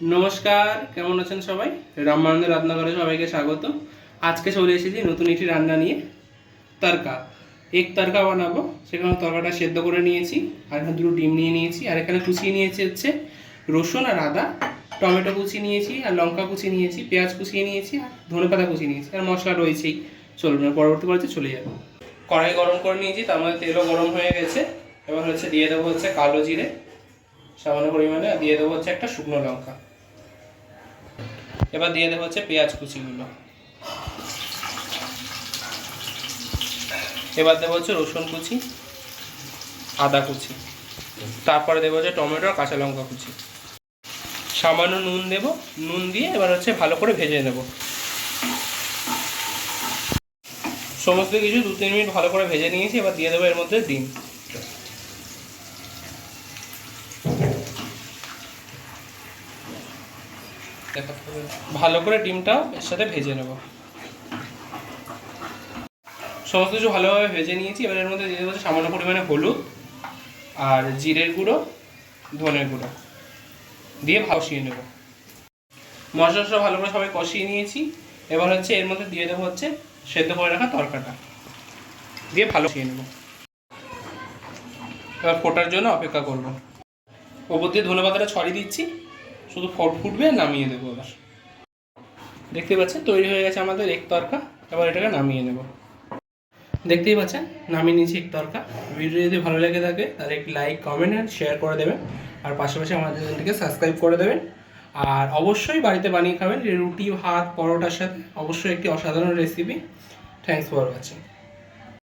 নমস্কার, কেমন আছেন সবাই? রামানন্দের রান্নাঘরে সবাইকে স্বাগত। আজকে চলে এসেছি নতুন একটি রান্না নিয়ে, তরকা। এক তরকা বানাবো। সেখানে তরকাটা সেদ্ধ করে নিয়েছি, আর এখানে দুটো ডিম নিয়ে নিয়েছি, আর এখানে কুচিয়ে নিয়েছি হচ্ছে রসুন আর আদা, টমেটো কুচি নিয়েছি, আর লঙ্কা কুচি নিয়েছি, পেঁয়াজ কুচিয়ে নিয়েছি, আর ধনেপাতা কুচিয়ে নিয়েছি, আর মশলা রয়েছেই। চলুন পরবর্তী পর্যায়ে চলে যাবো। কড়াই গরম করে নিয়েছি, তার মধ্যে তেলও গরম হয়ে গেছে। এবার হচ্ছে দিয়ে দেবো হচ্ছে কালো জিরে সামান্য পরিমাণে, আর দিয়ে দেবো হচ্ছে একটা শুকনো লঙ্কা। এবার দিয়ে দেবো হচ্ছে পেঁয়াজ কুচিগুলো। এবার দেবো হচ্ছে রসুন কুচি, আদা কুচি, তারপরে দেবো হচ্ছে টমেটো আর কাঁচা লঙ্কা কুচি। সামান্য নুন দেব, নুন দিয়ে এবার হচ্ছে ভালো করে ভেজে নেব। সমস্ত কিছু 2-3 মিনিট ভালো করে ভেজে নিয়েছি। এবার দিয়ে দেবো এর মধ্যে ডিম। ভালো করে ডিমটাও এর সাথে ভেজে নেব। সমস্ত কিছু ভালোভাবে ভেজে নিয়েছি। এবার এর মধ্যে দিয়ে দেবো সামান্য পরিমাণে হলুদ আর জিরের গুঁড়ো, ধনের গুঁড়ো দিয়ে কষিয়ে নেব। মশলা ভালো করে সবাই কষিয়ে নিয়েছি। এবার হচ্ছে এর মধ্যে দিয়ে দেবো হচ্ছে সেদ্ধ করে রাখা তরকাটা, দিয়ে ভালো কষিয়ে নেব। এবার ফোটার জন্য অপেক্ষা করব। ওপর দিয়ে ধনেপাতাটা ছড়িয়ে দিচ্ছি, শুধু ফুটবে আর নামিয়ে দেবো। এবার দেখতে পাচ্ছেন তৈরি হয়ে গেছে আমাদের এক তরকা। এবার এটাকে নামিয়ে নেব। দেখতেই পাচ্ছেন নামিয়ে নিয়েছি এক তরকা। ভিডিও যদি ভালো লেগে থাকে তাহলে একটি লাইক, কমেন্ট অ্যান্ড শেয়ার করে দেবেন, আর পাশাপাশি আমাদের চ্যানেলটিকে সাবস্ক্রাইব করে দেবেন। আর অবশ্যই বাড়িতে বানিয়ে খাবেন, রুটি, ভাত, পরোটার সাথে। অবশ্যই একটি অসাধারণ রেসিপি। Thanks for watching.